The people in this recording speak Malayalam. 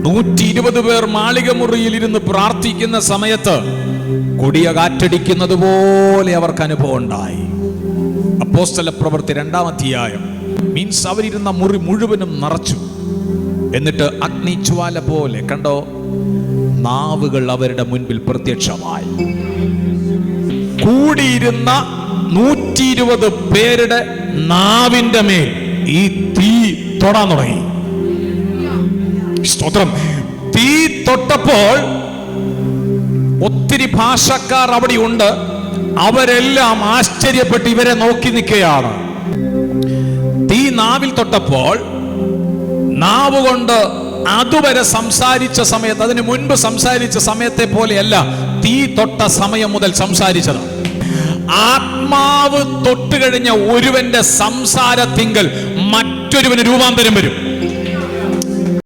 120 പേർ മാളിക മുറിയിൽ ഇരുന്ന് പ്രാർത്ഥിക്കുന്ന സമയത്ത് കൊടിയ കാറ്റടിക്കുന്നത് പോലെ അവർക്ക് അനുഭവം ഉണ്ടായി. അപ്പോസ്തല പ്രവൃത്തി 2-ാം അധ്യായം. മീൻസ് അവരിരുന്ന മുറി മുഴുവനും നിറച്ചു. എന്നിട്ട് അഗ്നിജ്വാല പോലെ കണ്ടോ, നാവുകൾ അവരുടെ മുൻപിൽ പ്രത്യക്ഷമായി. കൂടിയിരുന്ന 120 പേരുടെ നാവിന്റെ മേൽ ഈ തീ തൊടാൻ തുടങ്ങി. സ്തോത്രം. തീ തൊട്ടപ്പോൾ ഒത്തിരി ഭാഷക്കാർ അവിടെ ഉണ്ട്. അവരെല്ലാം ആശ്ചര്യപ്പെട്ട് ഇവരെ നോക്കി നിൽക്കുകയാണ്. തീ നാവിൽ തൊട്ടപ്പോൾ നാവ് കൊണ്ട് അതുവരെ സംസാരിച്ച സമയത്ത്, അതിനു മുൻപ് സംസാരിച്ച സമയത്തെ പോലെയല്ല തീ തൊട്ട സമയം മുതൽ സംസാരിച്ചത്. ആത്മാവ് തൊട്ടുകഴിഞ്ഞ ഒരുവന്റെ സംസാരത്തിങ്കൽ മറ്റൊരുവന് രൂപാന്തരം വരും.